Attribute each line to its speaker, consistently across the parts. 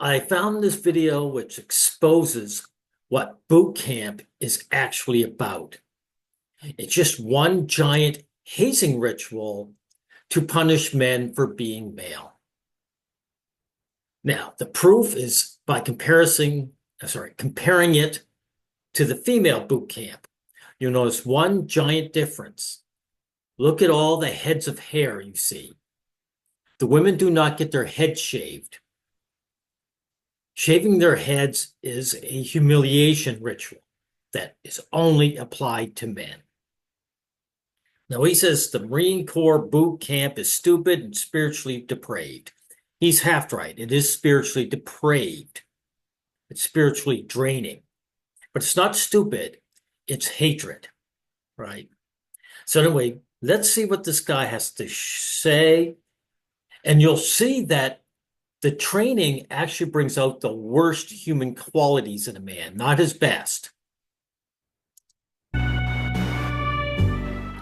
Speaker 1: I found this video which exposes what boot camp is actually about. It's just one giant hazing ritual to punish men for being male. Now, the proof is by comparing it to the female boot camp. You'll notice one giant difference. Look at all the heads of hair you see. The women do not get their heads shaved. Shaving their heads is a humiliation ritual that is only applied to men. Now, he says the Marine Corps boot camp is stupid and spiritually depraved. He's half right. It is spiritually depraved. It's spiritually draining. But it's not stupid. It's hatred, right? So anyway, let's see what this guy has to say. And you'll see that the training actually brings out the worst human qualities in a man, not his best.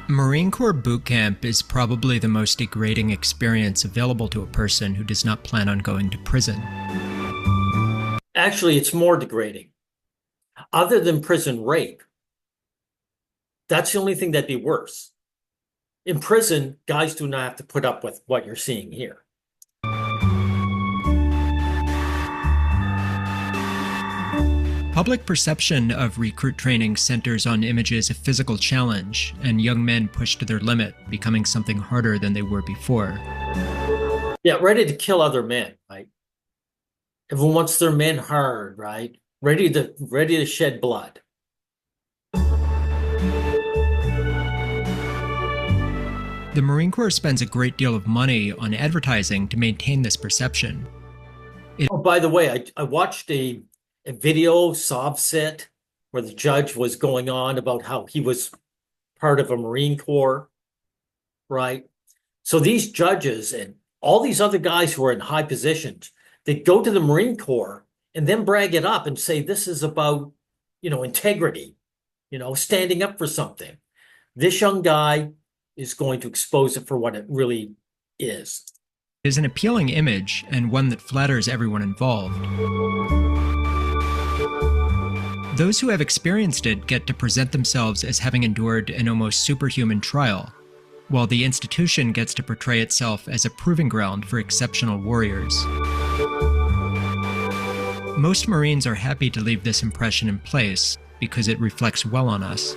Speaker 2: Marine Corps boot camp is probably the most degrading experience available to a person who does not plan on going to prison.
Speaker 1: Actually, it's more degrading. Other than prison rape, that's the only thing that'd be worse. In prison, guys do not have to put up with what you're seeing here.
Speaker 2: Public perception of recruit training centers on images of physical challenge and young men pushed to their limit, becoming something harder than they were before.
Speaker 1: Yeah, ready to kill other men, right? Everyone wants their men hard, right? Ready to shed blood.
Speaker 2: The Marine Corps spends a great deal of money on advertising to maintain this perception.
Speaker 1: Oh, by the way, I watched a video sob set where the judge was going on about how he was part of a Marine Corps, right? So these judges and all these other guys who are in high positions, they go to the Marine Corps and then brag it up and say this is about, integrity, standing up for something. This young guy is going to expose it for what it really is.
Speaker 2: It is an appealing image and one that flatters everyone involved. Those who have experienced it get to present themselves as having endured an almost superhuman trial, while the institution gets to portray itself as a proving ground for exceptional warriors. Most Marines are happy to leave this impression in place because it reflects well on us.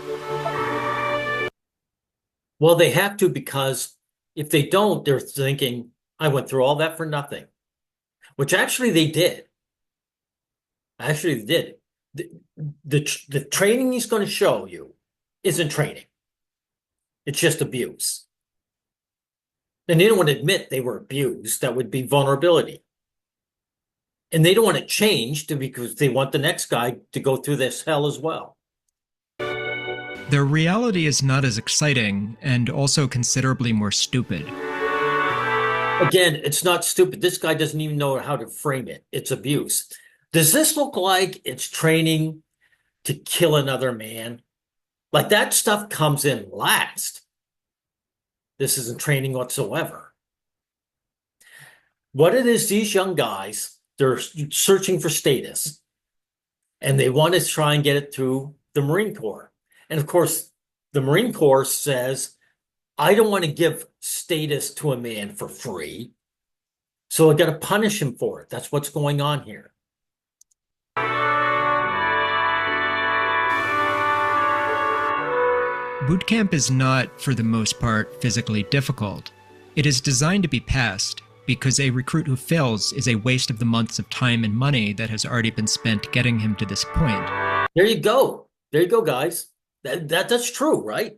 Speaker 1: Well, they have to, because if they don't, they're thinking, I went through all that for nothing, which actually they did. Actually, they did. The training he's going to show you isn't training. It's just abuse. And they don't want to admit they were abused. That would be vulnerability. And they don't want to change because they want the next guy to go through this hell as well.
Speaker 2: Their reality is not as exciting and also considerably more stupid.
Speaker 1: Again, it's not stupid. This guy doesn't even know how to frame it. It's abuse. Does this look like it's training to kill another man? Like that stuff comes in last. This isn't training whatsoever. What it is, these young guys, they're searching for status, and they want to try and get it through the Marine Corps. And of course, the Marine Corps says, I don't want to give status to a man for free, so I got to punish him for it. That's what's going on here.
Speaker 2: Boot camp is not, for the most part, physically difficult. It is designed to be passed, because a recruit who fails is a waste of the months of time and money that has already been spent getting him to this point.
Speaker 1: There you go. There you go, guys. That's true, right?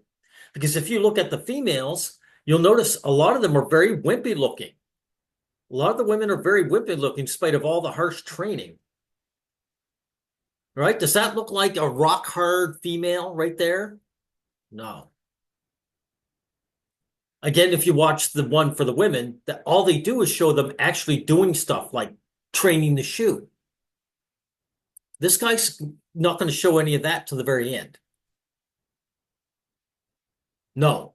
Speaker 1: Because if you look at the females, you'll notice a lot of them are very wimpy looking. A lot of the women are very wimpy looking in spite of all the harsh training. Right? Does that look like a rock hard female right there? No. Again, if you watch the one for the women, that all they do is show them actually doing stuff like training to shoot. This guy's not going to show any of that to the very end. No.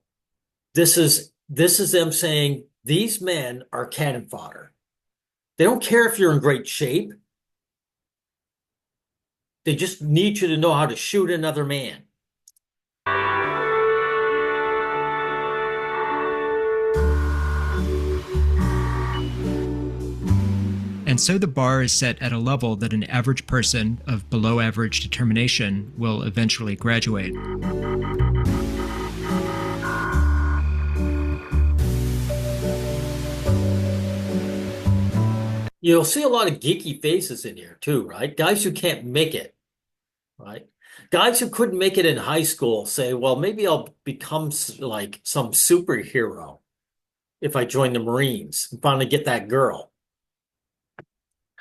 Speaker 1: This is them saying these men are cannon fodder. They don't care if you're in great shape. They just need you to know how to shoot another man.
Speaker 2: And so the bar is set at a level that an average person of below average determination will eventually graduate.
Speaker 1: You'll see a lot of geeky faces in here too, right? Guys who can't make it, right? Guys who couldn't make it in high school say, well, maybe I'll become like some superhero if I join the Marines and finally get that girl.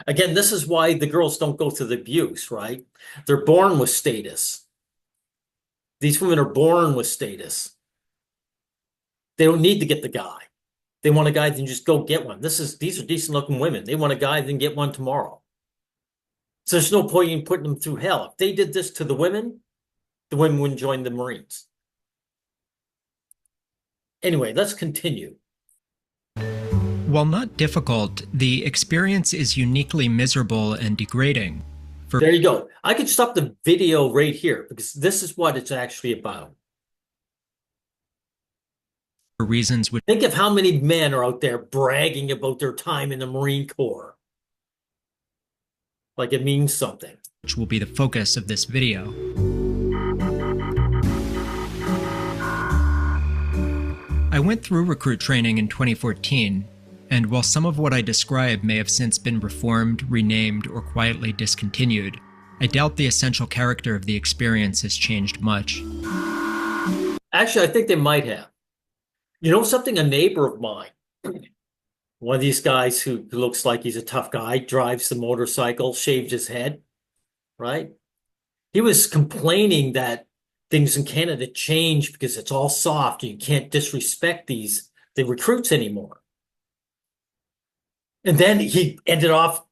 Speaker 1: Again, this is why the girls don't go through the abuse, right? They're born with status. These women are born with status. They don't need to get the guy. They want a guy that can just go get one. These are decent looking women. They want a guy that can get one tomorrow. So there's no point in putting them through hell. If they did this to the women wouldn't join the Marines. Anyway, let's continue.
Speaker 2: While not difficult, the experience is uniquely miserable and degrading.
Speaker 1: There you go. I could stop the video right here because this is what it's actually about.
Speaker 2: For reasons which
Speaker 1: Think of how many men are out there bragging about their time in the Marine Corps. Like it means something.
Speaker 2: will be the focus of this video. I went through recruit training in 2014, and while some of what I describe may have since been reformed, renamed, or quietly discontinued, I doubt the essential character of the experience has changed much.
Speaker 1: Actually, I think they might have. You know something? A neighbor of mine, one of these guys who looks like he's a tough guy, drives the motorcycle, shaved his head, right? He was complaining that things in Canada change because it's all soft and you can't disrespect the recruits anymore. And then he ended off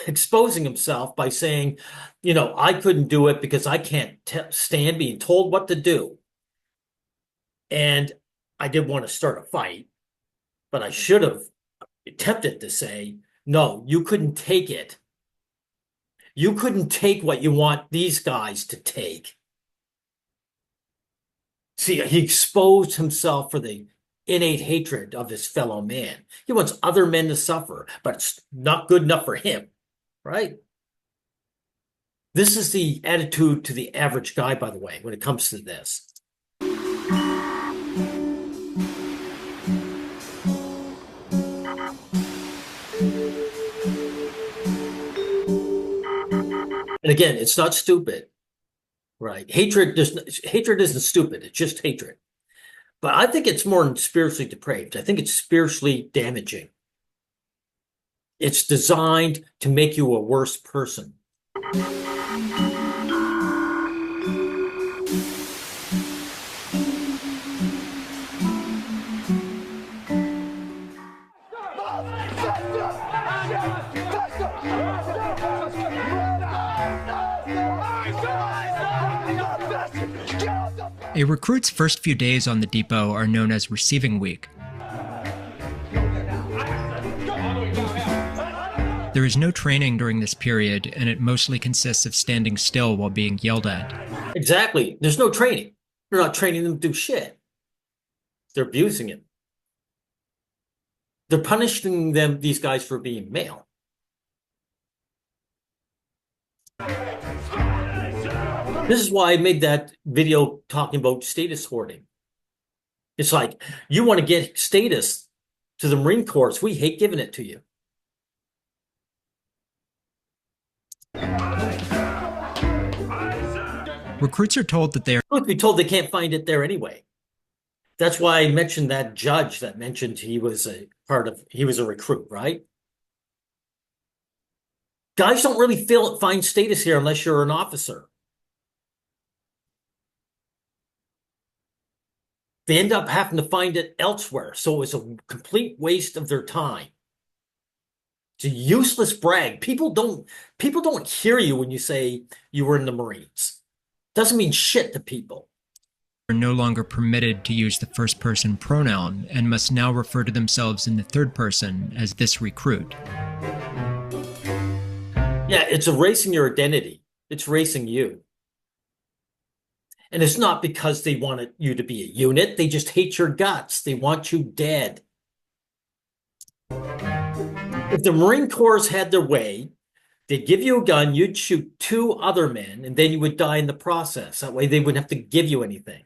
Speaker 1: exposing himself by saying, you know, I couldn't do it because I can't stand being told what to do. And I didn't want to start a fight, but I should have attempted to say, no, you couldn't take it. You couldn't take what you want these guys to take. See, he exposed himself for the innate hatred of his fellow man. He wants other men to suffer, but it's not good enough for him, right? This is the attitude to the average guy, by the way, when it comes to this. And again, it's not stupid, right? Hatred isn't stupid. It's just hatred. But I think it's more spiritually depraved. I think it's spiritually damaging. It's designed to make you a worse person.
Speaker 2: A recruit's first few days on the depot are known as receiving week. There is no training during this period, and it mostly consists of standing still while being yelled at.
Speaker 1: Exactly. There's no training. They're not training them to do shit. They're abusing him. They're punishing these guys for being male. This is why I made that video talking about status hoarding. It's like, you want to get status to the Marine Corps. We hate giving it to you.
Speaker 2: Recruits are told that they are
Speaker 1: Truth be told, they can't find it there anyway. That's why I mentioned that judge that mentioned he was a recruit, right? Guys don't really find status here unless you're an officer. They end up having to find it elsewhere. So it's a complete waste of their time. It's a useless brag. People don't hear you when you say you were in the Marines. Doesn't mean shit to people.
Speaker 2: are no longer permitted to use the first-person pronoun and must now refer to themselves in the third person as this recruit.
Speaker 1: Yeah, it's erasing your identity. It's erasing you. And it's not because they want you to be a unit. They just hate your guts. They want you dead. If the Marine Corps had their way, they'd give you a gun, you'd shoot two other men, and then you would die in the process. That way they wouldn't have to give you anything.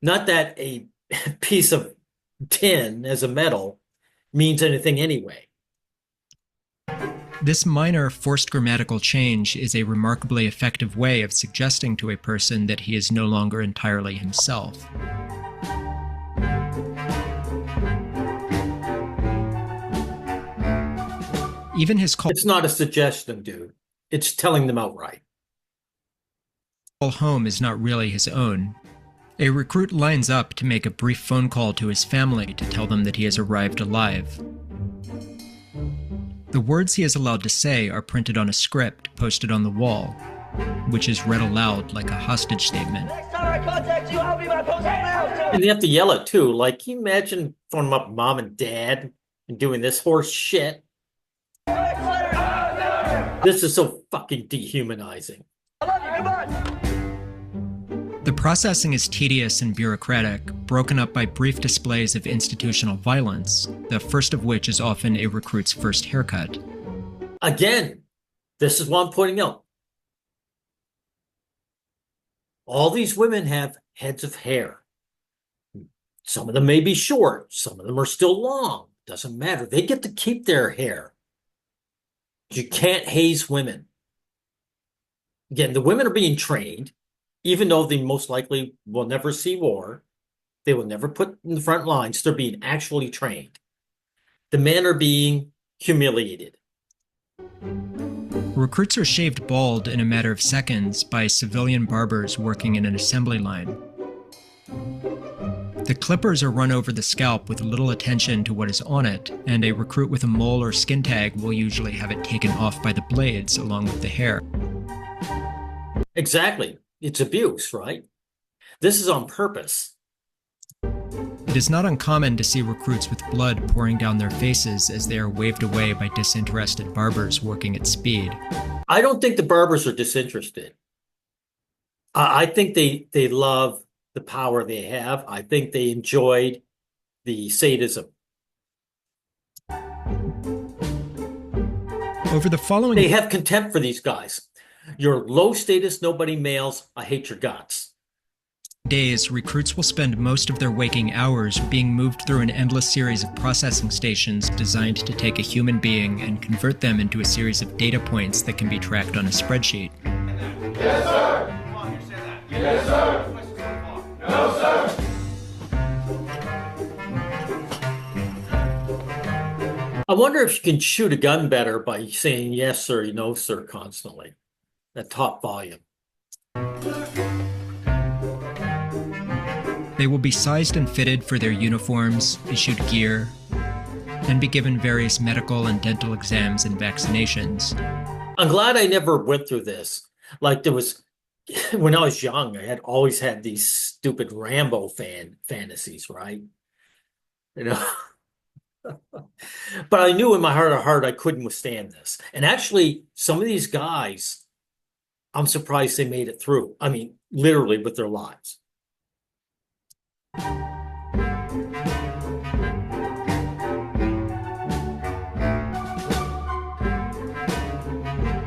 Speaker 1: Not that a piece of tin as a medal means anything anyway.
Speaker 2: This minor forced grammatical change is a remarkably effective way of suggesting to a person that he is no longer entirely himself. Even his call
Speaker 1: It's not a suggestion, dude. It's telling them outright.
Speaker 2: home is not really his own. A recruit lines up to make a brief phone call to his family to tell them that he has arrived alive. The words he is allowed to say are printed on a script posted on the wall, which is read aloud like a hostage statement.
Speaker 3: Next time I contact you, I'll be my post mail.
Speaker 1: And you have to yell it too. Like, can you imagine phoning up mom and dad and doing this horse shit? This is so fucking dehumanizing.
Speaker 3: I love you. Goodbye.
Speaker 2: The processing is tedious and bureaucratic, broken up by brief displays of institutional violence, the first of which is often a recruit's first haircut.
Speaker 1: Again, this is what I'm pointing out. All these women have heads of hair. Some of them may be short. Some of them are still long. Doesn't matter. They get to keep their hair. You can't haze women. Again, the women are being trained, even though they most likely will never see war. They will never put in the front lines. They're being actually trained. The men are being humiliated.
Speaker 2: Recruits are shaved bald in a matter of seconds by civilian barbers working in an assembly line. The clippers are run over the scalp with little attention to what is on it, and a recruit with a mole or skin tag will usually have it taken off by the blades along with the hair.
Speaker 1: Exactly. It's abuse, right? This is on purpose.
Speaker 2: It is not uncommon to see recruits with blood pouring down their faces as they are waved away by disinterested barbers working at speed.
Speaker 1: I don't think the barbers are disinterested. I think they love the power they have. I think they enjoyed the sadism.
Speaker 2: Over the following
Speaker 1: They have contempt for these guys. You're low status, nobody males. I hate your guts.
Speaker 2: days, recruits will spend most of their waking hours being moved through an endless series of processing stations designed to take a human being and convert them into a series of data points that can be tracked on a spreadsheet.
Speaker 4: Yes, sir.
Speaker 5: Come on, you say that.
Speaker 4: Yes, sir.
Speaker 5: Question so far.
Speaker 4: No, sir.
Speaker 1: I wonder if you can shoot a gun better by saying yes, sir, no, sir, constantly at top volume.
Speaker 2: They will be sized and fitted for their uniforms, issued gear, and be given various medical and dental exams and vaccinations.
Speaker 1: I'm glad I never went through this. Like there was, when I was young, I had always had these stupid Rambo fantasies, right? You know, but I knew in my heart of heart I couldn't withstand this. And actually, some of these guys, I'm surprised they made it through. I mean, literally with their lives.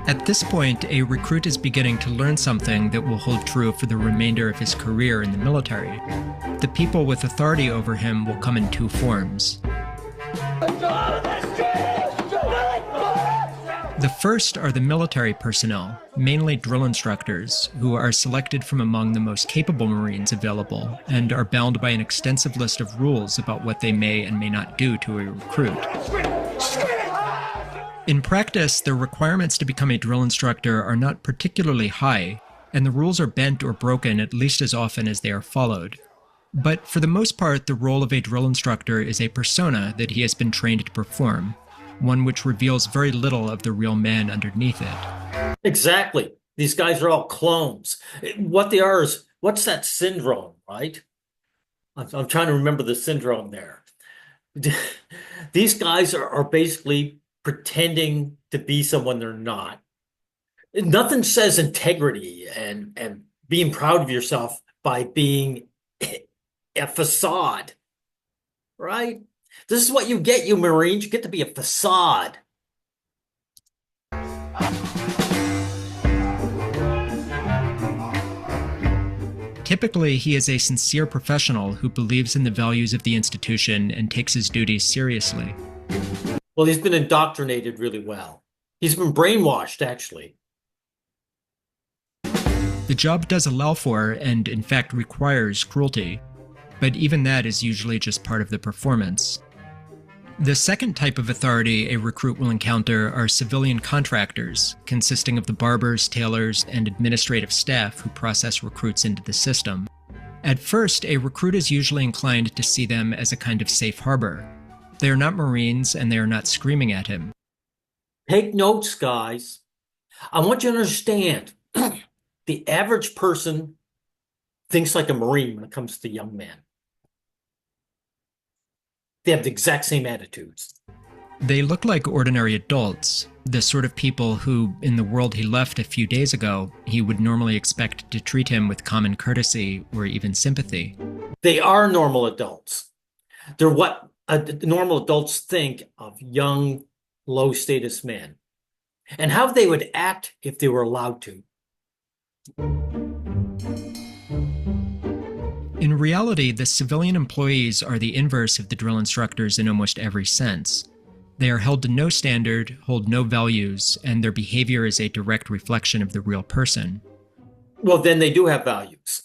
Speaker 2: At this point, a recruit is beginning to learn something that will hold true for the remainder of his career in the military. The people with authority over him will come in two forms. The first are the military personnel, mainly drill instructors, who are selected from among the most capable Marines available and are bound by an extensive list of rules about what they may and may not do to a recruit. In practice, the requirements to become a drill instructor are not particularly high, and the rules are bent or broken at least as often as they are followed. But for the most part, the role of a drill instructor is a persona that he has been trained to perform, one which reveals very little of the real man underneath it.
Speaker 1: Exactly. These guys are all clones. What they are is, what's that syndrome, right? I'm trying to remember the syndrome there. These guys are basically pretending to be someone they're not. Nothing says integrity and being proud of yourself by being a facade, right? This is what you get, you Marines. You get to be a facade.
Speaker 2: Typically, he is a sincere professional who believes in the values of the institution and takes his duties seriously.
Speaker 1: Well, he's been indoctrinated really well. He's been brainwashed, actually.
Speaker 2: The job does allow for, and in fact requires, cruelty, but even that is usually just part of the performance. The second type of authority a recruit will encounter are civilian contractors, consisting of the barbers, tailors, and administrative staff who process recruits into the system. At first, a recruit is usually inclined to see them as a kind of safe harbor. They are not Marines, and they are not screaming at him.
Speaker 1: Take notes, guys. I want you to understand the average person thinks like a Marine when it comes to young men. They have the exact same attitudes.
Speaker 2: They look like ordinary adults, the sort of people who, in the world he left a few days ago, he would normally expect to treat him with common courtesy or even sympathy.
Speaker 1: They are normal adults. They're what normal adults think of young, low-status men, and how they would act if they were allowed to.
Speaker 2: In reality, the civilian employees are the inverse of the drill instructors in almost every sense. They are held to no standard, hold no values, and their behavior is a direct reflection of the real person.
Speaker 1: Well, then they do have values.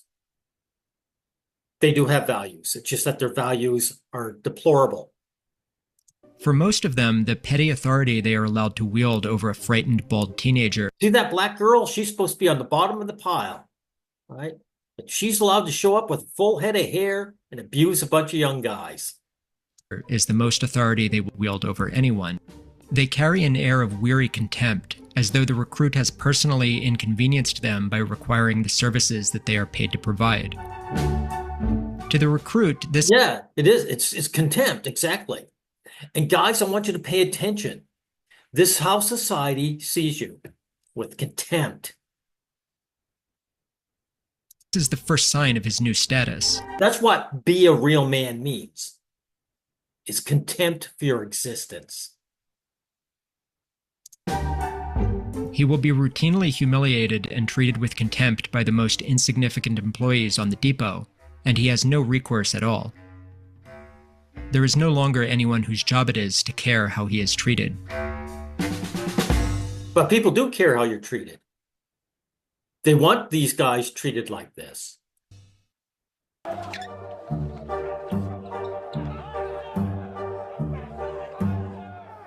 Speaker 1: They do have values. It's just that their values are deplorable.
Speaker 2: For most of them, the petty authority they are allowed to wield over a frightened, bald teenager.
Speaker 1: See that black girl? She's supposed to be on the bottom of the pile, right? But she's allowed to show up with a full head of hair and abuse a bunch of young guys.
Speaker 2: Is the most authority they will wield over anyone. They carry an air of weary contempt, as though the recruit has personally inconvenienced them by requiring the services that they are paid to provide. To the recruit, this...
Speaker 1: Yeah, it is. It's contempt, exactly. And guys, I want you to pay attention. This is how society sees you, with contempt.
Speaker 2: This is the first sign of his new status.
Speaker 1: That's what be a real man means. It's contempt for your existence.
Speaker 2: He will be routinely humiliated and treated with contempt by the most insignificant employees on the depot, and he has no recourse at all. There is no longer anyone whose job it is to care how he is treated.
Speaker 1: But people do care how you're treated. They want these guys treated like this.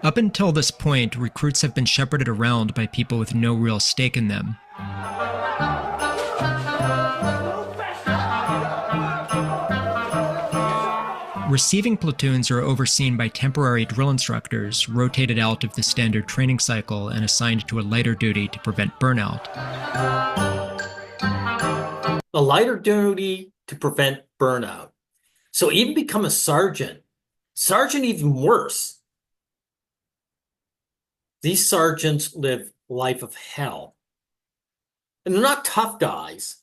Speaker 2: Up until this point, recruits have been shepherded around by people with no real stake in them. Receiving platoons are overseen by temporary drill instructors, rotated out of the standard training cycle and assigned to a lighter duty to prevent burnout.
Speaker 1: A lighter duty to prevent burnout. So even become a sergeant. Sergeant even worse. These sergeants live life of hell. And they're not tough guys.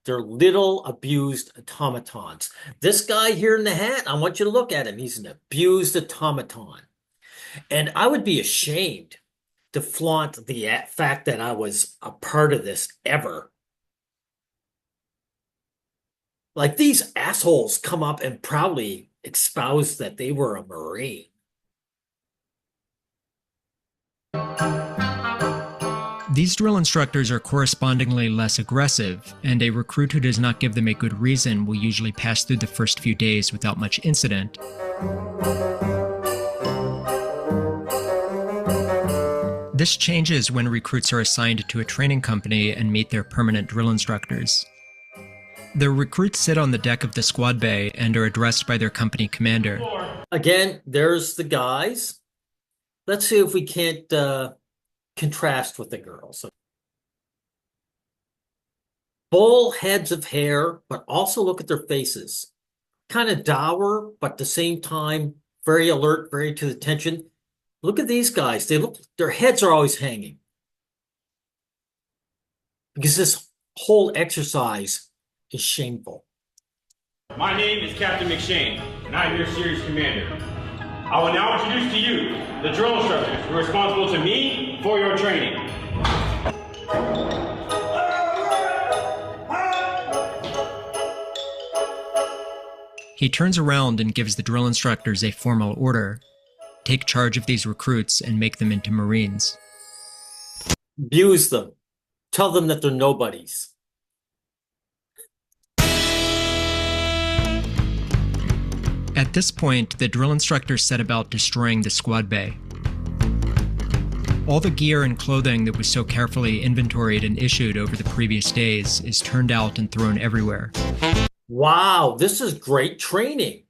Speaker 1: They're little abused automatons. This guy here in the hat, I want you to look at him. He's an abused automaton. And I would be ashamed to flaunt the fact that I was a part of this ever. Like these assholes come up and proudly espouse that they were a Marine.
Speaker 2: These drill instructors are correspondingly less aggressive, and a recruit who does not give them a good reason will usually pass through the first few days without much incident. This changes when recruits are assigned to a training company and meet their permanent drill instructors. The recruits sit on the deck of the squad bay and are addressed by their company commander.
Speaker 1: Again, there's the guys. Let's see if we can't contrast with the girls. Full heads of hair, but also look at their faces. Kind of dour, but at the same time, very alert, very to the attention. Look at these guys. Their heads are always hanging because this whole exercise is shameful.
Speaker 5: My name is Captain McShane, and I'm your series commander. I will now introduce to you the drill instructors who are responsible to me for your training.
Speaker 2: He turns around and gives the drill instructors a formal order. Take charge of these recruits and make them into Marines.
Speaker 1: Abuse them. Tell them that they're nobodies.
Speaker 2: At this point, the drill instructors set about destroying the squad bay. All the gear and clothing that was so carefully inventoried and issued over the previous days is turned out and thrown everywhere.
Speaker 1: Wow, this is great training.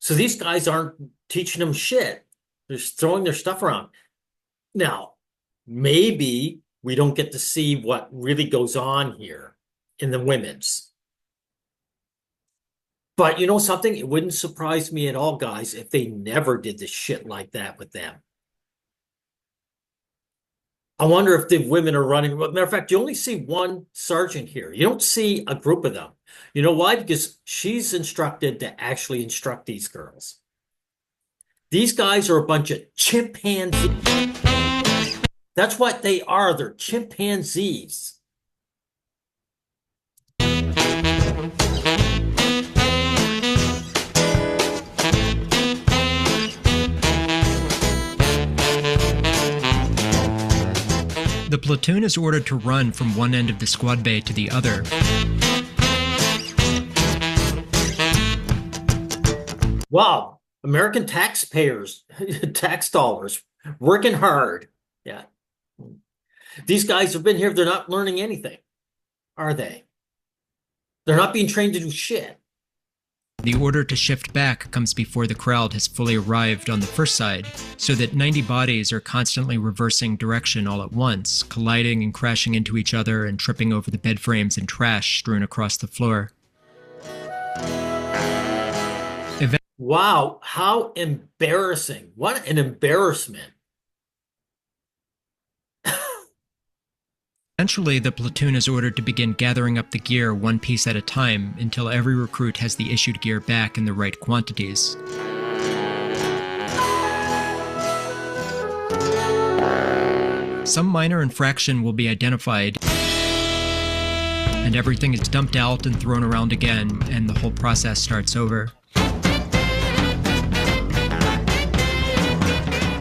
Speaker 1: So these guys aren't teaching them shit. They're just throwing their stuff around. Now, maybe we don't get to see what really goes on here in the women's. But you know something? It wouldn't surprise me at all, guys, if they never did this shit like that with them. I wonder if the women are running. Matter of fact, you only see one sergeant here. You don't see a group of them. You know why? Because she's instructed to actually instruct these girls. These guys are a bunch of chimpanzees. That's what they are. They're chimpanzees.
Speaker 2: The platoon is ordered to run from one end of the squad bay to the other.
Speaker 1: Wow, American taxpayers, tax dollars, working hard. Yeah. These guys have been here. They're not learning anything, are they? They're not being trained to do shit.
Speaker 2: The order to shift back comes before the crowd has fully arrived on the first side, so that 90 bodies are constantly reversing direction all at once, colliding and crashing into each other and tripping over the bed frames and trash strewn across the floor.
Speaker 1: Wow, how embarrassing. What an embarrassment.
Speaker 2: Eventually, the platoon is ordered to begin gathering up the gear one piece at a time until every recruit has the issued gear back in the right quantities. Some minor infraction will be identified, and everything is dumped out and thrown around again, and the whole process starts over.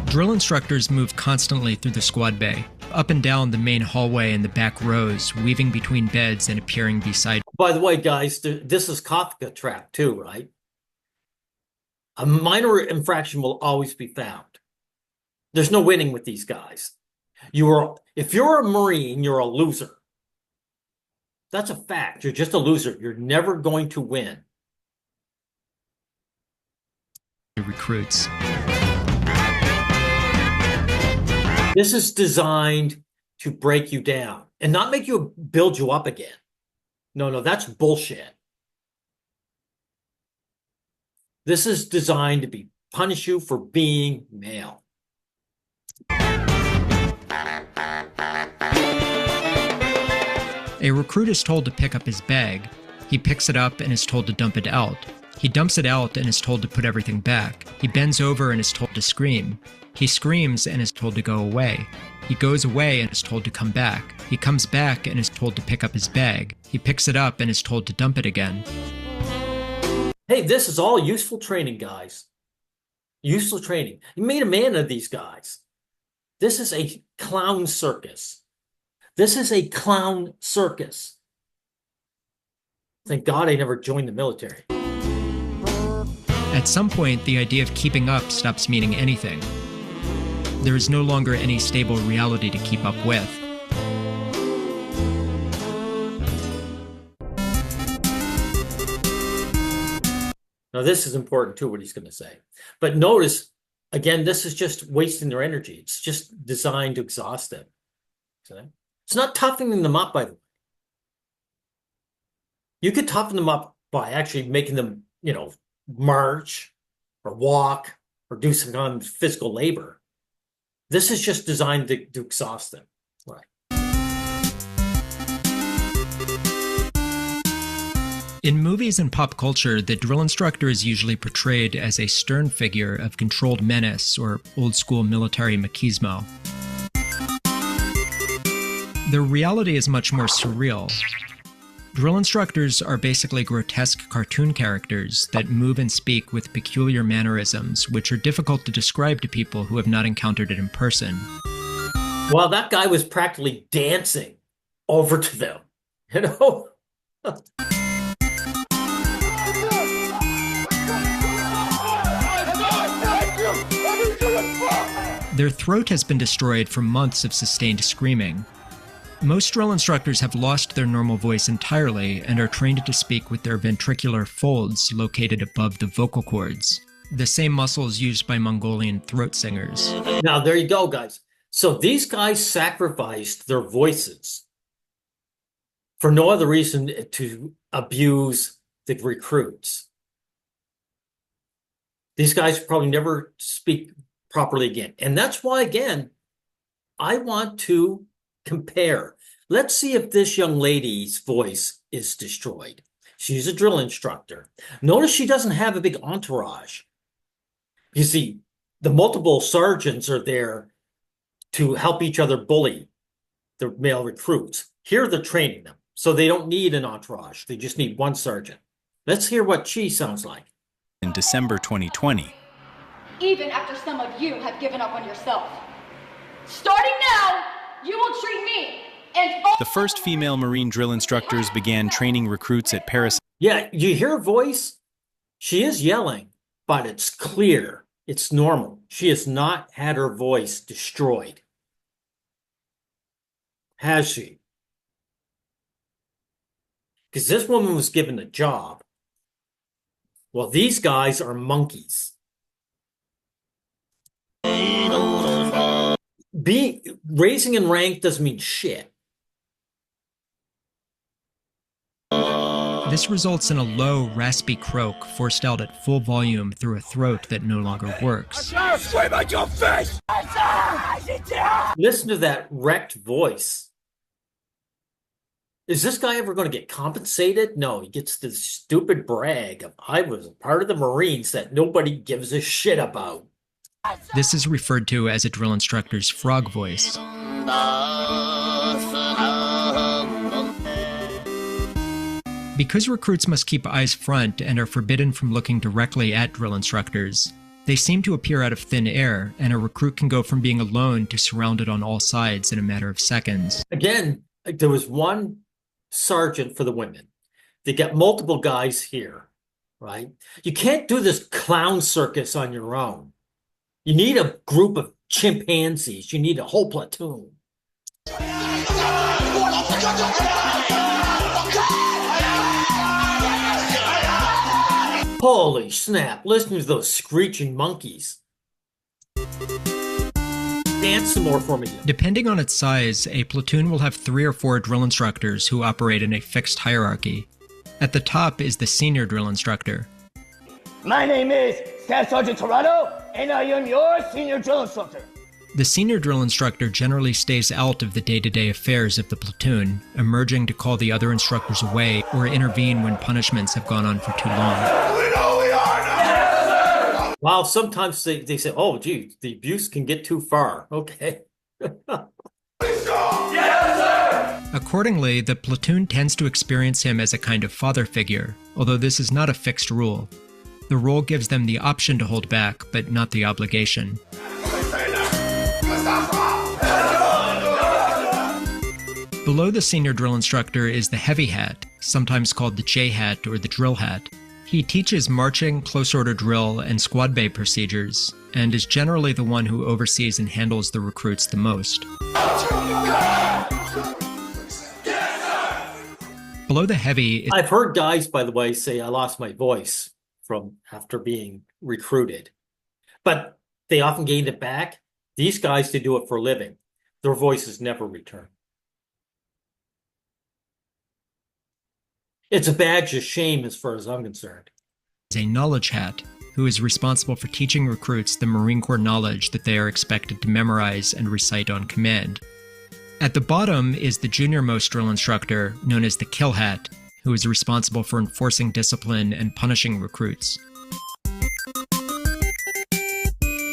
Speaker 2: Drill instructors move constantly through the squad bay, up and down the main hallway and the back rows, weaving between beds and appearing beside.
Speaker 1: By the way, guys, this is Kafka trap too, right? A minor infraction will always be found. There's no winning with these guys. If you're a Marine, you're a loser. That's a fact. You're just a loser. You're never going to win.
Speaker 2: Recruits.
Speaker 1: This is designed to break you down and not make you build you up again. No, that's bullshit. This is designed to punish you for being male.
Speaker 2: A recruit is told to pick up his bag. He picks it up and is told to dump it out. He dumps it out and is told to put everything back. He bends over and is told to scream. He screams and is told to go away. He goes away and is told to come back. He comes back and is told to pick up his bag. He picks it up and is told to dump it again.
Speaker 1: Hey, this is all useful training, guys. Useful training. You made a man of these guys. This is a clown circus. This is a clown circus. Thank God I never joined the military.
Speaker 2: At some point, the idea of keeping up stops meaning anything. There is no longer any stable reality to keep up with.
Speaker 1: Now, this is important too, what he's going to say. But notice, again, this is just wasting their energy. It's just designed to exhaust them. It's not toughening them up, by the way. You could toughen them up by actually making them, march or walk or do some kind of physical labor. This is just designed to exhaust them. Right.
Speaker 2: In movies and pop culture, the drill instructor is usually portrayed as a stern figure of controlled menace or old-school military machismo. The reality is much more surreal. Drill instructors are basically grotesque cartoon characters that move and speak with peculiar mannerisms, which are difficult to describe to people who have not encountered it in person.
Speaker 1: Well, that guy was practically dancing over to them, you know?
Speaker 2: Their throat has been destroyed from months of sustained screaming. Most drill instructors have lost their normal voice entirely and are trained to speak with their ventricular folds located above the vocal cords, the same muscles used by Mongolian throat singers.
Speaker 1: Now, there you go, guys. So these guys sacrificed their voices for no other reason to abuse the recruits. These guys probably never speak properly again. And that's why, again, I want to compare. Let's see if this young lady's voice is destroyed. She's a drill instructor. Notice she doesn't have a big entourage. You see, the multiple sergeants are there to help each other bully the male recruits. Here they're training them, so they don't need an entourage. They just need one sergeant. Let's hear what she sounds like.
Speaker 6: In December 2020.
Speaker 7: Even after some of you have given up on yourself. Starting now, you will treat me and all—
Speaker 6: The first female Marine drill instructors began training recruits at Paris.
Speaker 1: Yeah, you hear her voice? She is yelling, but it's clear. It's normal. She has not had her voice destroyed. Has she? Because this woman was given a job. Well, these guys are monkeys. Raising in rank doesn't mean shit.
Speaker 2: This results in a low, raspy croak forced out at full volume through a throat that no longer works.
Speaker 1: Listen to that wrecked voice. Is this guy ever going to get compensated? No, he gets this stupid brag of, I was a part of the Marines that nobody gives a shit about.
Speaker 2: This is referred to as a drill instructor's frog voice. Because recruits must keep eyes front and are forbidden from looking directly at drill instructors, they seem to appear out of thin air, and a recruit can go from being alone to surrounded on all sides in a matter of seconds.
Speaker 1: Again, there was one sergeant for the women. They got multiple guys here, right? You can't do this clown circus on your own. You need a group of chimpanzees. You need a whole platoon. Holy snap, listen to those screeching monkeys. Dance some more for me.
Speaker 2: Depending on its size, a platoon will have 3 or 4 drill instructors who operate in a fixed hierarchy. At the top is the senior drill instructor.
Speaker 3: My name is Staff Sergeant Toronto, and I am your senior drill instructor.
Speaker 2: The senior drill instructor generally stays out of the day-to-day affairs of the platoon, emerging to call the other instructors away or intervene when punishments have gone on for too long.
Speaker 4: We know we are now.
Speaker 1: Wow, sometimes they say, oh, gee, the abuse can get too far. Okay.
Speaker 2: Accordingly, the platoon tends to experience him as a kind of father figure, although this is not a fixed rule. The role gives them the option to hold back, but not the obligation. Below the senior drill instructor is the heavy hat, sometimes called the J hat or the drill hat. He teaches marching, close order drill, and squad bay procedures, and is generally the one who oversees and handles the recruits the most. Below the heavy is—
Speaker 1: I've heard guys, by the way, say I lost my voice from after being recruited, but they often gained it back. These guys, they do it for a living. Their voices never return. It's a badge of shame as far as I'm concerned.
Speaker 2: a knowledge hat. who is responsible for teaching recruits the Marine Corps knowledge that they are expected to memorize and recite on command. At the bottom is the junior-most drill instructor, known as the Kill Hat, who is responsible for enforcing discipline and punishing recruits.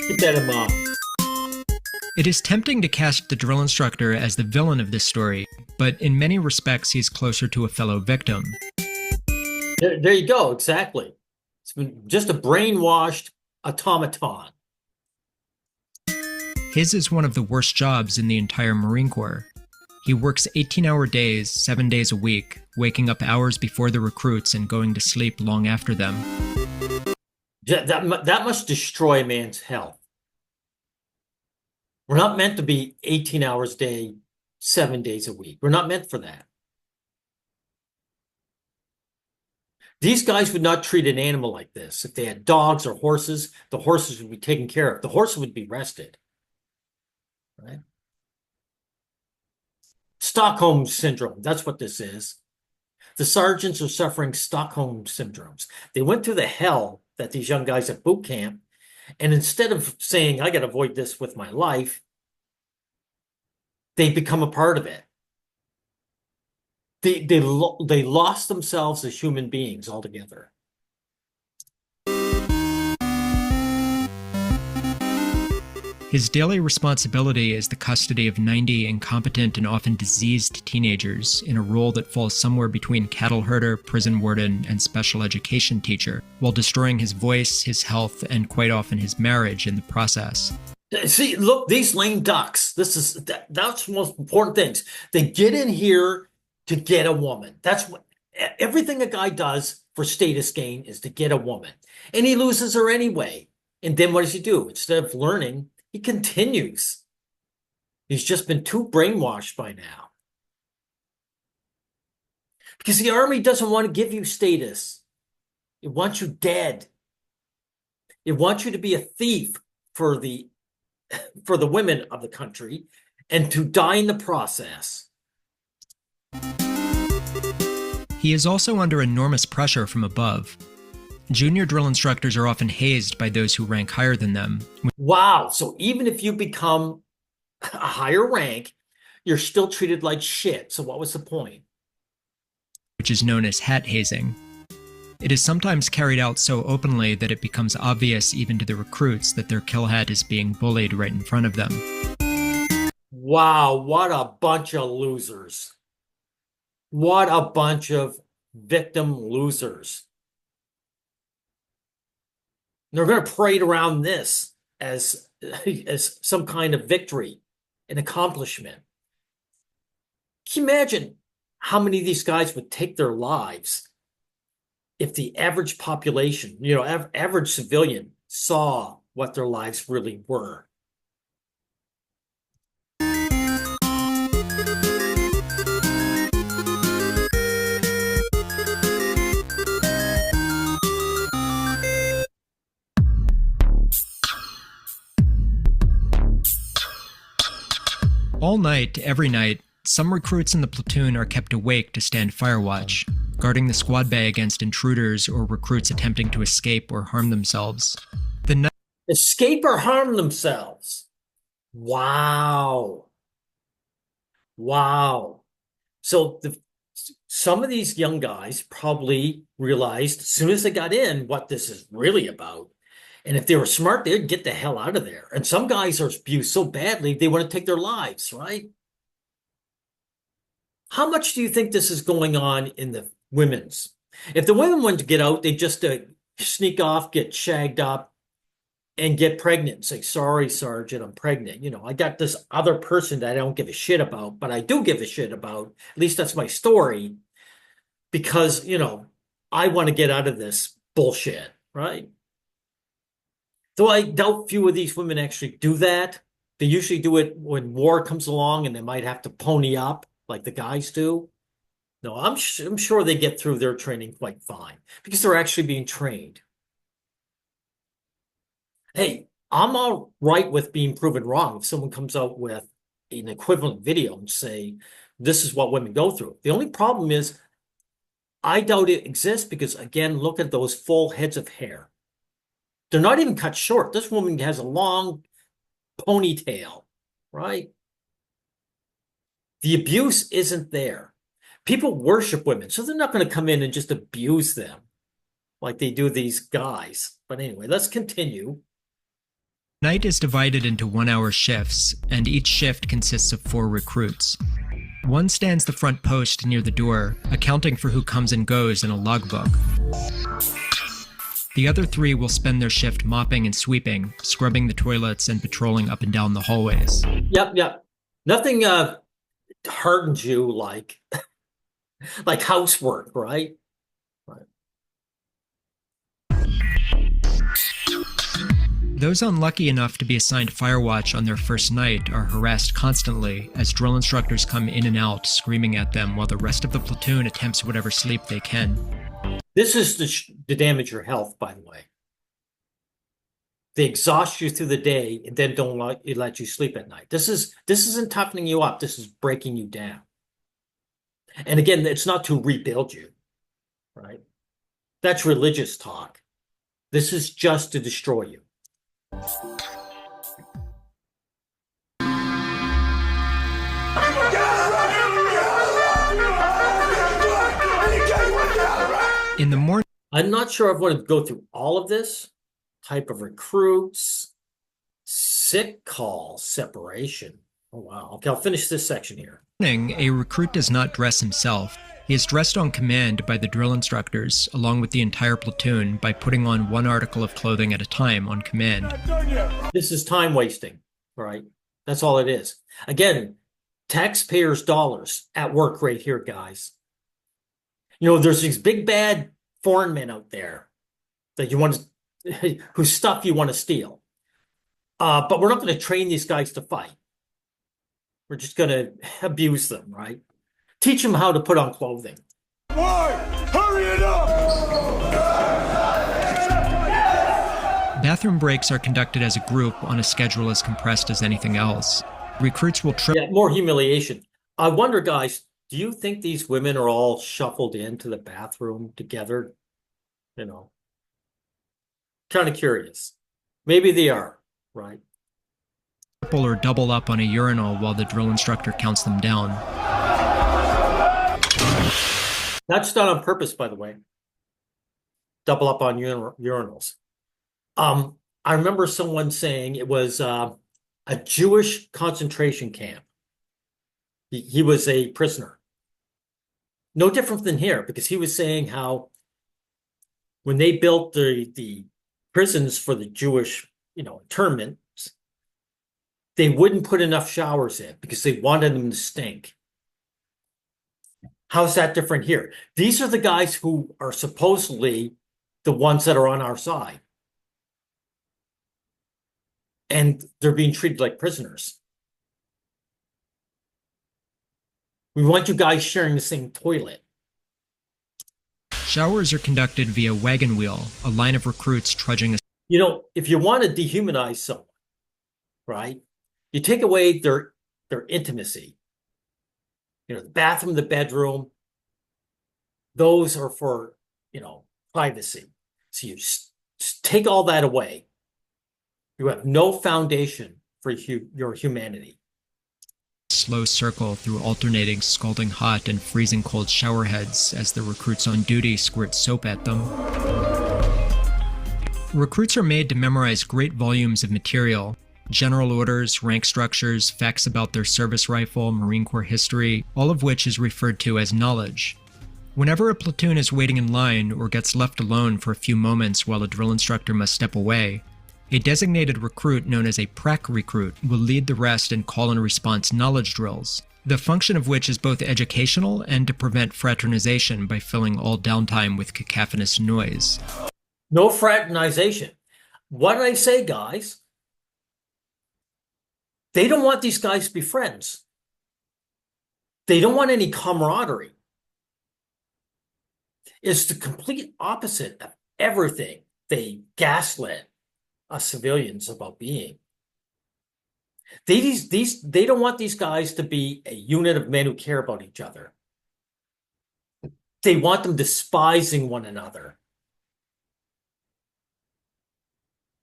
Speaker 1: Keep that in mind.
Speaker 2: It is tempting to cast the drill instructor as the villain of this story, but in many respects he's closer to a fellow victim.
Speaker 1: There you go, exactly. It's been just a brainwashed automaton.
Speaker 2: His is one of the worst jobs in the entire Marine Corps. He works 18-hour days, 7 days a week, waking up hours before the recruits and going to sleep long after them.
Speaker 1: That must destroy a man's health. We're not meant to be 18 hours a day, 7 days a week. We're not meant for that. These guys would not treat an animal like this. If they had dogs or horses, the horses would be taken care of. The horses would be rested. Right? Stockholm syndrome, that's what this is. The sergeants are suffering Stockholm syndromes. They went through the hell that these young guys at boot camp, and instead of saying, I got to avoid this with my life, they become a part of it. They lost themselves as human beings altogether.
Speaker 2: His daily responsibility is the custody of 90 incompetent and often diseased teenagers in a role that falls somewhere between cattle herder, prison warden, and special education teacher, while destroying his voice, his health, and quite often his marriage in the process.
Speaker 1: See, look, these lame ducks. That's the most important things. They get in here to get a woman. That's what everything a guy does for status gain is to get a woman, and he loses her anyway. And then what does he do? Instead of learning, he continues. He's just been too brainwashed by now. Because the army doesn't want to give you status. It wants you dead. It wants you to be a thief for the women of the country and to die in the process.
Speaker 2: He is also under enormous pressure from above. Junior drill instructors are often hazed by those who rank higher than them.
Speaker 1: Wow. So even if you become a higher rank, you're still treated like shit. So what was the point?
Speaker 2: Which is known as hat hazing. It is sometimes carried out so openly that it becomes obvious even to the recruits that their kill hat is being bullied right in front of them.
Speaker 1: Wow, what a bunch of losers. What a bunch of victim losers. They're going to parade around this as some kind of victory, an accomplishment. Can you imagine how many of these guys would take their lives if the average population, average civilian saw what their lives really were?
Speaker 2: All night, every night, some recruits in the platoon are kept awake to stand fire watch, guarding the squad bay against intruders or recruits attempting to escape or harm themselves.
Speaker 1: Escape or harm themselves. Wow. Wow. So some of these young guys probably realized as soon as they got in what this is really about. And if they were smart, they'd get the hell out of there. And some guys are abused so badly, they want to take their lives, right? How much do you think this is going on in the women's? If the women wanted to get out, they just sneak off, get shagged up, and get pregnant and say, sorry, Sergeant, I'm pregnant. I got this other person that I don't give a shit about, but I do give a shit about. At least that's my story. Because, I want to get out of this bullshit, right? Though I doubt few of these women actually do that. They usually do it when war comes along and they might have to pony up like the guys do. No, I'm sure they get through their training quite fine because they're actually being trained. Hey, I'm all right with being proven wrong if someone comes out with an equivalent video and say, this is what women go through. The only problem is I doubt it exists because, again, look at those full heads of hair. They're not even cut short. This woman has a long ponytail, right? The abuse isn't there. People worship women, so they're not going to come in and just abuse them like they do these guys. But anyway, let's continue.
Speaker 2: Night is divided into 1-hour shifts, and each shift consists of 4 recruits. One stands the front post near the door, accounting for who comes and goes in a logbook. The other 3 will spend their shift mopping and sweeping, scrubbing the toilets, and patrolling up and down the hallways.
Speaker 1: Yep. Nothing hardens you like like housework, right?
Speaker 2: Those unlucky enough to be assigned Firewatch on their first night are harassed constantly as drill instructors come in and out screaming at them while the rest of the platoon attempts whatever sleep they can.
Speaker 1: This is to damage your health, by the way. They exhaust you through the day and then don't let you sleep at night. This isn't toughening you up. This is breaking you down. And again, it's not to rebuild you, right? That's religious talk. This is just to destroy you.
Speaker 2: In the morning,
Speaker 1: I'm not sure I want to go through all of this. Type of recruits, sick call, separation. Oh, wow. Okay, I'll finish this section here.
Speaker 2: a recruit does not dress himself. He is dressed on command by the drill instructors, along with the entire platoon, by putting on 1 article of clothing at a time on command.
Speaker 1: This is time wasting, right? That's all it is. Again, taxpayers' dollars at work right here, guys. You know, there's these big bad foreign men out there that you want to, whose stuff you want to steal. But we're not going to train these guys to fight. We're just going to abuse them, right? Teach them how to put on clothing.
Speaker 4: Why? Hurry it up!
Speaker 2: Bathroom breaks are conducted as a group on a schedule as compressed as anything else. Recruits will
Speaker 1: more humiliation. I wonder, guys, do you think these women are all shuffled into the bathroom together? You know, kind of curious. Maybe they are, right?
Speaker 2: triple or double up on a urinal while the drill instructor counts them down.
Speaker 1: That's done on purpose, by the way. Double up on urinals. I remember someone saying it was a Jewish concentration camp. He was a prisoner. No different than here, because he was saying how when they built the prisons for the Jewish, internments, they wouldn't put enough showers in because they wanted them to stink. How's that different here? These are the guys who are supposedly the ones that are on our side. And they're being treated like prisoners. We want you guys sharing the same toilet.
Speaker 2: Showers are conducted via wagon wheel, a line of recruits trudging a...
Speaker 1: If you want to dehumanize someone, right, you take away their intimacy. The bathroom, the bedroom, those are for, privacy. So you just take all that away. You have no foundation for your humanity.
Speaker 2: Slow circle through alternating scalding hot and freezing cold shower heads as the recruits on duty squirt soap at them. Recruits are made to memorize great volumes of material. General orders, rank structures, facts about their service rifle, Marine Corps history, all of which is referred to as knowledge. Whenever a platoon is waiting in line or gets left alone for a few moments while a drill instructor must step away, a designated recruit known as a prac recruit will lead the rest and call and response knowledge drills, the function of which is both educational and to prevent fraternization by filling all downtime with cacophonous noise.
Speaker 1: No fraternization. What did I say, guys? They don't want these guys to be friends. They don't want any camaraderie. It's the complete opposite of everything they gaslit us civilians about being. They don't want these guys to be a unit of men who care about each other. They want them despising one another.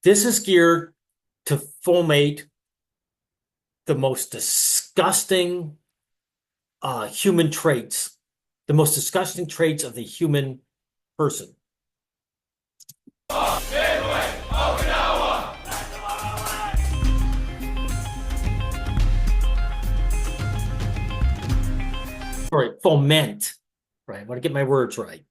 Speaker 1: This is geared to foment the most disgusting human traits, the most disgusting traits of the human person. Sorry, foment. Right, I want to get my words right.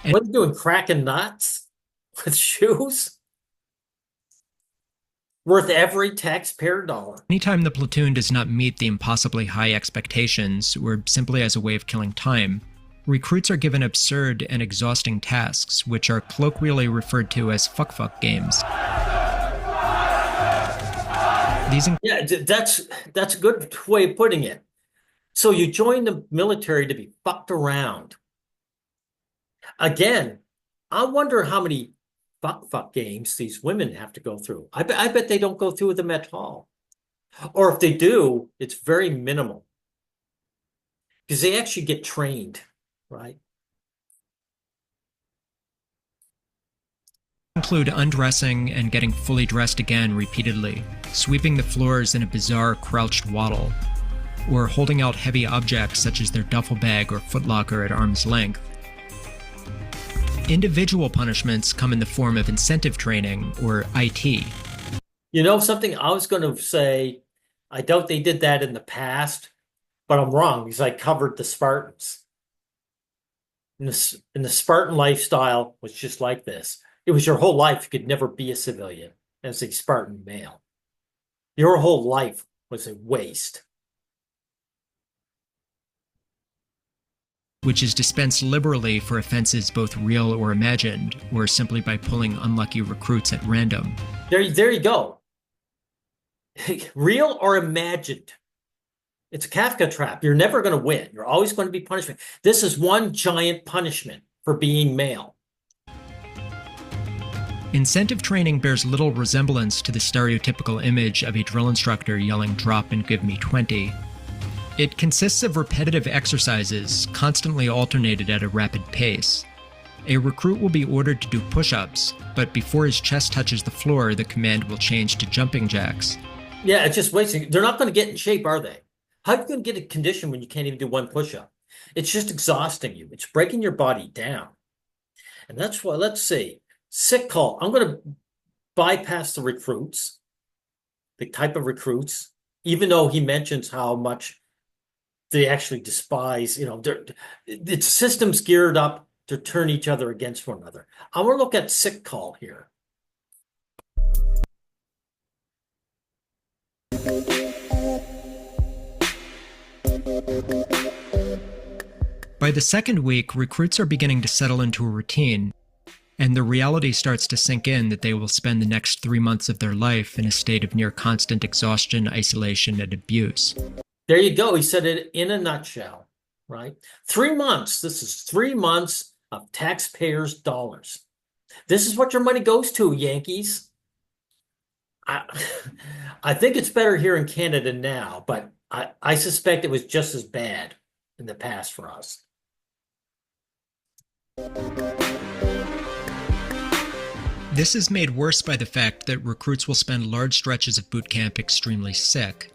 Speaker 1: What are you doing? Cracking nuts with shoes? Worth every taxpayer dollar.
Speaker 2: Anytime the platoon does not meet the impossibly high expectations, or simply as a way of killing time, recruits are given absurd and exhausting tasks, which are colloquially referred to as fuck games.
Speaker 1: Yeah, that's a good way of putting it. So you join the military to be fucked around. Again, I wonder how many fuck games these women have to go through. I bet they don't go through them at all. Or if they do, it's very minimal. Because they actually get trained, right?
Speaker 2: Include undressing and getting fully dressed again repeatedly, sweeping the floors in a bizarre crouched waddle, or holding out heavy objects such as their duffel bag or footlocker at arm's length. Individual punishments come in the form of incentive training, or IT.
Speaker 1: You know something? I was going to say, I doubt they did that in the past, but I'm wrong because I covered the Spartans. And the Spartan lifestyle was just like this. It was your whole life. You could never be a civilian as a Spartan male. Your whole life was a waste.
Speaker 2: Which is dispensed liberally for offenses both real or imagined, or simply by pulling unlucky recruits at random.
Speaker 1: There you go. Real or imagined. It's a Kafka trap. You're never going to win. You're always going to be punishment. This is one giant punishment for being male.
Speaker 2: Incentive training bears little resemblance to the stereotypical image of a drill instructor yelling, "Drop and give me 20. It consists of repetitive exercises, constantly alternated at a rapid pace. A recruit will be ordered to do push-ups, but before his chest touches the floor, the command will change to jumping jacks.
Speaker 1: Yeah, it's just wasting. They're not going to get in shape, are they? How are you going to get a condition when you can't even do one push-up? It's just exhausting you. It's breaking your body down. And that's why, let's see, sick call. I'm going to bypass the recruits, the type of recruits, even though he mentions how much they actually despise, it's systems geared up to turn each other against one another. I want to look at sick call here.
Speaker 2: By the second week, recruits are beginning to settle into a routine, and the reality starts to sink in that they will spend the next 3 months of their life in a state of near constant exhaustion, isolation, and abuse.
Speaker 1: There you go. He said it in a nutshell, right? 3 months. This is 3 months of taxpayers' dollars. This is what your money goes to, Yankees. I think it's better here in Canada now, but I suspect it was just as bad in the past for us.
Speaker 2: This is made worse by the fact that recruits will spend large stretches of boot camp extremely sick.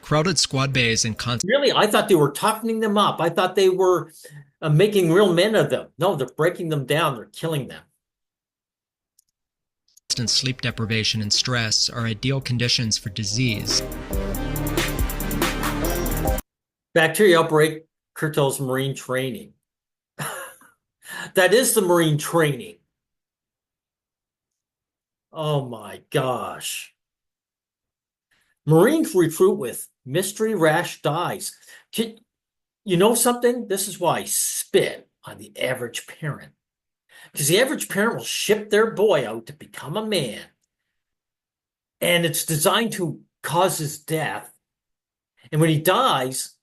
Speaker 2: Crowded squad bays and
Speaker 1: Really? I thought they were toughening them up. I thought they were making real men of them. No, they're breaking them down. They're killing them.
Speaker 2: constant sleep deprivation and stress are ideal conditions for disease.
Speaker 1: Bacteria outbreak curtails marine training. That is the marine training. Oh my gosh. Marines recruit with mystery rash dyes. You know something? This is why I spit on the average parent. Because the average parent will ship their boy out to become a man. And it's designed to cause his death. And when he dies,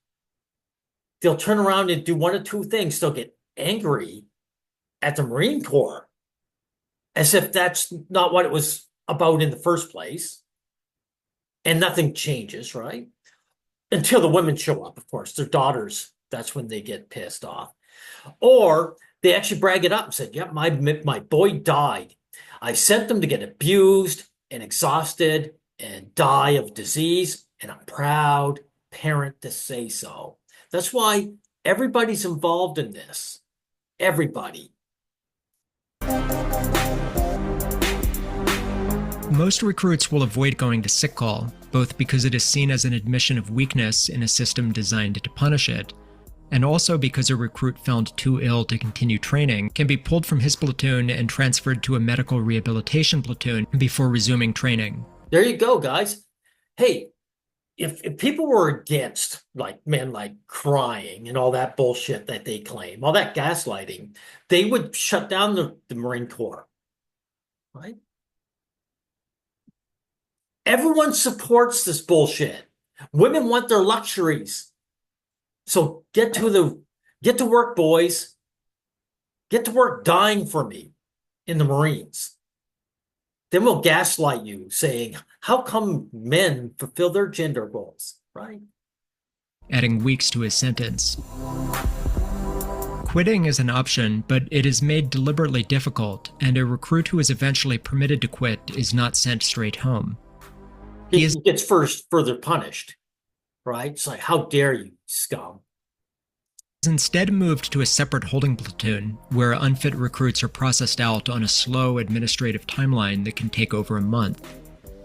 Speaker 1: they'll turn around and do one of two things. They'll get angry at the Marine Corps, as if that's not what it was about in the first place. and nothing changes, right? Until the women show up, of course, their daughters. That's when they get pissed off. Or they actually brag it up and said, "Yep, my boy died. I sent them to get abused and exhausted and die of disease, and I'm proud parent to say so." That's why everybody's involved in this. Everybody.
Speaker 2: Most recruits will avoid going to sick call, both because it is seen as an admission of weakness in a system designed to punish it, and also because a recruit found too ill to continue training can be pulled from his platoon and transferred to a medical rehabilitation platoon before resuming training.
Speaker 1: There you go, guys. Hey, if people were against like men like crying and all that bullshit that they claim, all that gaslighting, they would shut down the Marine Corps, right? Everyone supports this bullshit. Women want their luxuries. So get to work, boys. Get to work dying for me in the Marines. Then we'll gaslight you saying, how come men fulfill their gender roles, right?
Speaker 2: Adding weeks to his sentence. Quitting is an option, but it is made deliberately difficult, and a recruit who is eventually permitted to quit is not sent straight home.
Speaker 1: He gets further punished, right? It's like, how dare you, scum?
Speaker 2: Is instead moved to a separate holding platoon, where unfit recruits are processed out on a slow administrative timeline that can take over a month.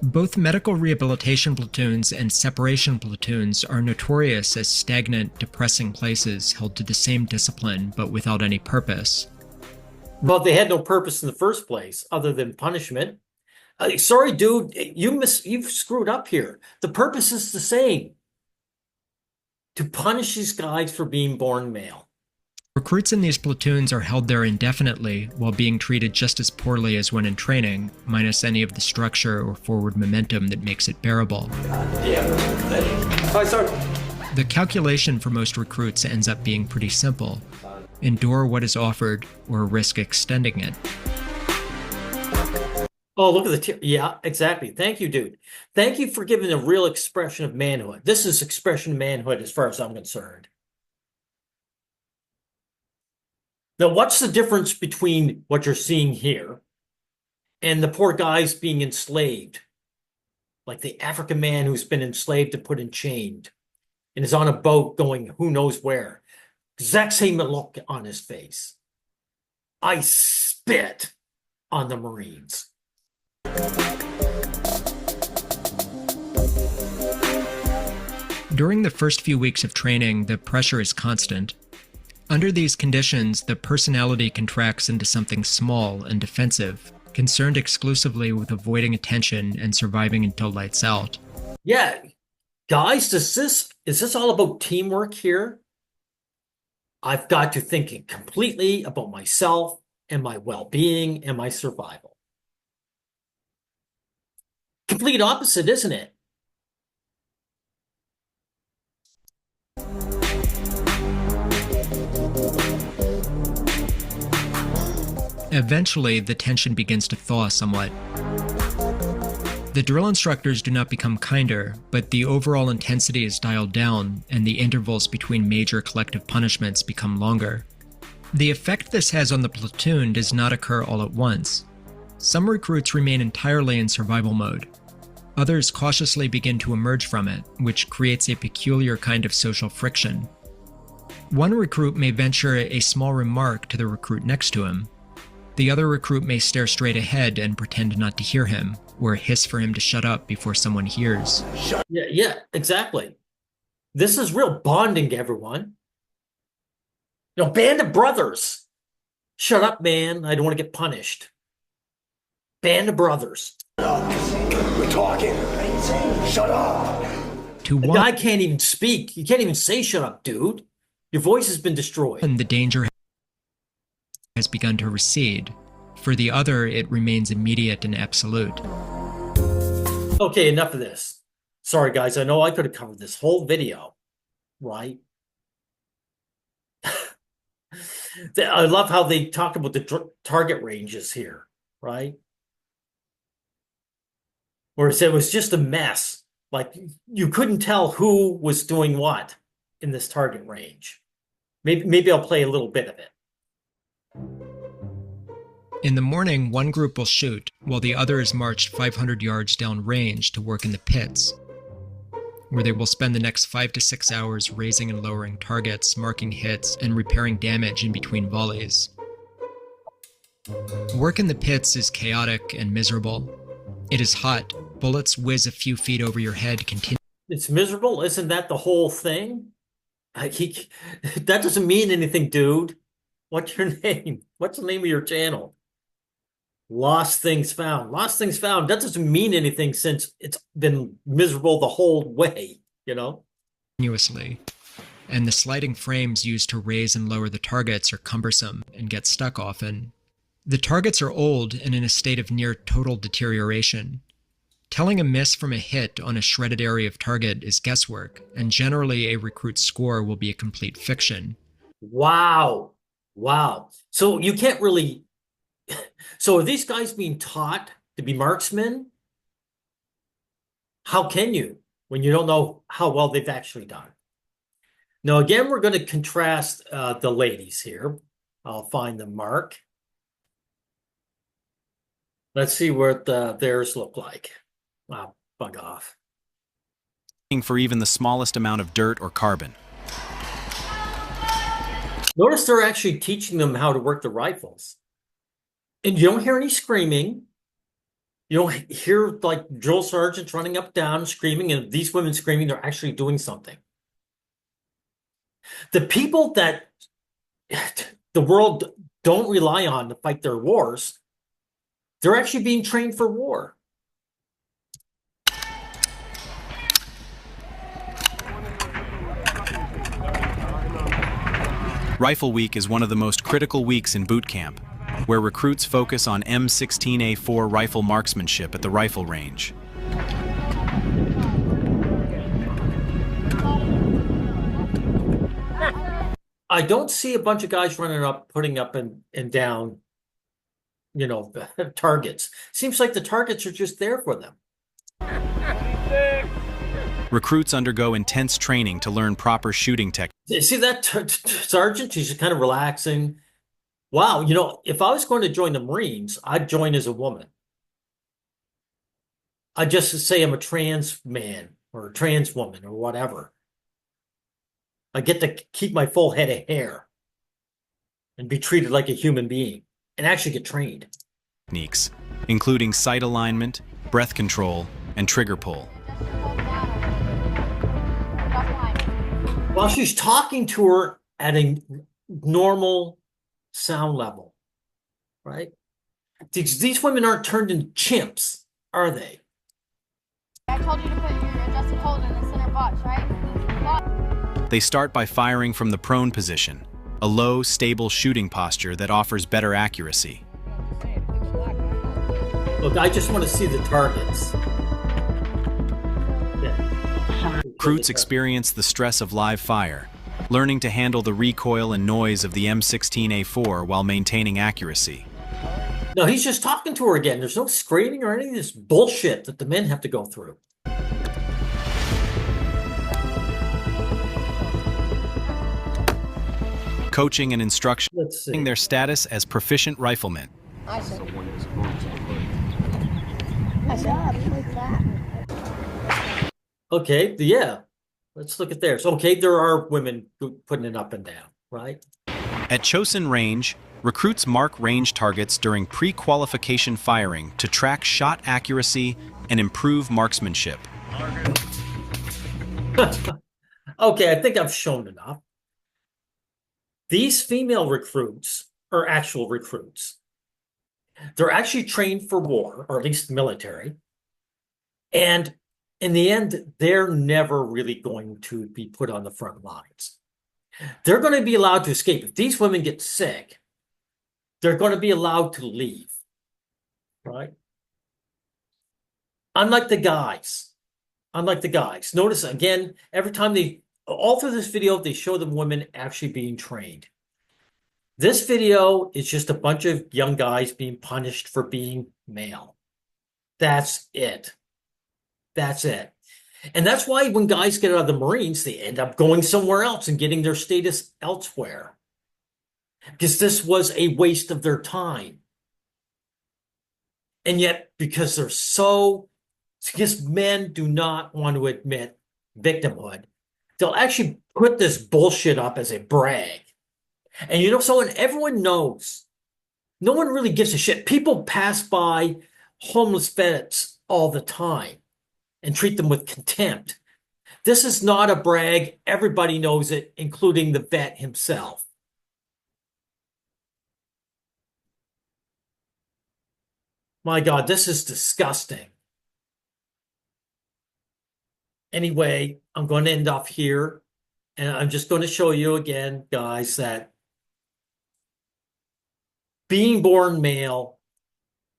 Speaker 2: Both medical rehabilitation platoons and separation platoons are notorious as stagnant, depressing places held to the same discipline but without any purpose.
Speaker 1: Well, they had no purpose in the first place other than punishment. Sorry, dude, you've screwed up here. The purpose is the same. To punish these guys for being born male.
Speaker 2: Recruits in these platoons are held there indefinitely while being treated just as poorly as when in training, minus any of the structure or forward momentum that makes it bearable.
Speaker 4: Hi, sir.
Speaker 2: The calculation for most recruits ends up being pretty simple. Endure what is offered or risk extending it.
Speaker 1: Oh, look at the yeah, exactly. Thank you, dude. Thank you for giving a real expression of manhood. This is expression of manhood as far as I'm concerned. Now, what's the difference between what you're seeing here and the poor guys being enslaved? Like the African man who's been enslaved and put in chained and is on a boat going who knows where. Exact same look on his face. I spit on the Marines.
Speaker 2: During the first few weeks of training, the pressure is constant. Under these conditions, the personality contracts into something small and defensive, concerned exclusively with avoiding attention and surviving until lights out.
Speaker 1: Yeah, guys, is this all about teamwork here? I've got to think completely about myself and my well-being and my survival. Complete opposite, isn't it?
Speaker 2: Eventually, the tension begins to thaw somewhat. The drill instructors do not become kinder, but the overall intensity is dialed down, and the intervals between major collective punishments become longer. The effect this has on the platoon does not occur all at once. Some recruits remain entirely in survival mode. Others cautiously begin to emerge from it, which creates a peculiar kind of social friction. One recruit may venture a small remark to the recruit next to him. The other recruit may stare straight ahead and pretend not to hear him, or hiss for him to shut up before someone hears.
Speaker 1: Yeah, exactly. This is real bonding, everyone. You know, band of brothers. Shut up, man. I don't want to get punished. Band of brothers.
Speaker 4: We're talking. Shut up.
Speaker 2: To
Speaker 1: The
Speaker 2: one,
Speaker 1: guy can't even speak. You can't even say shut up, dude. Your voice has been destroyed.
Speaker 2: the danger has begun to recede. For the other, it remains immediate and absolute.
Speaker 1: Okay, enough of this. Sorry, guys. I know I could have covered this whole video, right? I love how they talk about the target ranges here, right? Where it said it was just a mess Like you couldn't tell who was doing what in this target range. Maybe I'll play a little bit of it.
Speaker 2: In the morning, one group will shoot, while the others marched 500 yards down range to work in the pits, where they will spend the next 5 to 6 hours raising and lowering targets, marking hits, and repairing damage in between volleys. Work in the pits is chaotic and miserable. It is hot. Bullets whiz a few feet over your head continuously.
Speaker 1: It's miserable. Isn't that the whole thing? That doesn't mean anything, dude. What's your name? What's the name of your channel? Lost Things Found. Lost Things Found. That doesn't mean anything since it's been miserable the whole way, you know?
Speaker 2: And the sliding frames used to raise and lower the targets are cumbersome and get stuck often. The targets are old and in a state of near total deterioration. Telling a miss from a hit on a shredded area of target is guesswork, and generally a recruit's score will be a complete fiction.
Speaker 1: Wow. Wow. So you can't really... So are these guys being taught to be marksmen? How can you when you don't know how well they've actually done? Now, again, we're going to contrast the ladies here. I'll find the mark. Let's see what theirs look like. Wow, bug off.
Speaker 6: For even the smallest amount of dirt or carbon.
Speaker 1: Notice they're actually teaching them how to work the rifles. And you don't hear any screaming. You don't hear like drill sergeants running up and down screaming, and these women screaming, they're actually doing something. The people that the world don't rely on to fight their wars, they're actually being trained for war.
Speaker 6: Rifle Week is one of the most critical weeks in boot camp, where recruits focus on M16A4 rifle marksmanship at the rifle range.
Speaker 1: I don't see a bunch of guys running up, putting up and down, you know, targets. Seems like the targets are just there for them.
Speaker 6: Recruits undergo intense training to learn proper shooting techniques.
Speaker 1: See that sergeant? He's just kind of relaxing. Wow, you know, if I was going to join the Marines, I'd join as a woman. I'd just say I'm a trans man or a trans woman or whatever. I get to keep my full head of hair and be treated like a human being and actually get trained.
Speaker 6: Techniques, including sight alignment, breath control, and trigger pull.
Speaker 1: While she's talking to her at a normal sound level, right? These women aren't turned into chimps, are they?
Speaker 7: I told you to put your adjusted hold in the center box, right?
Speaker 6: They start by firing from the prone position, a low, stable shooting posture that offers better accuracy.
Speaker 1: Look, I just want to see the targets.
Speaker 6: Recruits experience the stress of live fire, learning to handle the recoil and noise of the M16A4 while maintaining accuracy.
Speaker 1: No, he's just talking to her again. There's no screaming or any of this bullshit that the men have to go through.
Speaker 6: Coaching and instruction,
Speaker 1: Let's see.
Speaker 6: their status as proficient riflemen.
Speaker 1: Okay, yeah. Let's look at theirs. Okay, there are women putting it up and down, right?
Speaker 6: At Chosin Range, recruits mark range targets during pre-qualification firing to track shot accuracy and improve marksmanship.
Speaker 1: Okay, I think I've shown enough. These female recruits are actual recruits. They're actually trained for war, or at least military. And in the end, they're never really going to be put on the front lines. They're going to be allowed to escape. If these women get sick, they're going to be allowed to leave, right? Unlike the guys. Notice, again, every time all through this video, they show the women actually being trained. This video is just a bunch of young guys being punished for being male. That's it. That's it. And that's why when guys get out of the Marines, they end up going somewhere else and getting their status elsewhere. Because this was a waste of their time. And yet, because men do not want to admit victimhood, they'll actually put this bullshit up as a brag. And so when everyone knows, no one really gives a shit. People pass by homeless vets all the time and treat them with contempt. This is not a brag. Everybody knows it, including the vet himself. My God, this is disgusting. Anyway, I'm going to end off here. And I'm just going to show you again, guys, that being born male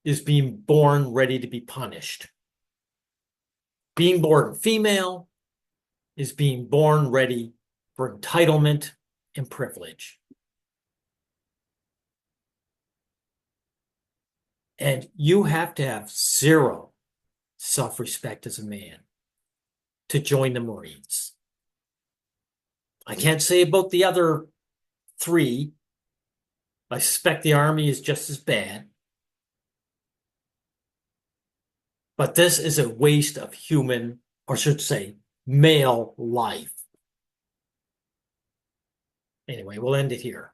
Speaker 1: is being born ready to be punished. Being born female is being born ready for entitlement and privilege. And you have to have zero self-respect as a man to join the Marines. I can't say about the other three. I suspect the Army is just as bad. But this is a waste of human, or should say, male life. Anyway, we'll end it here.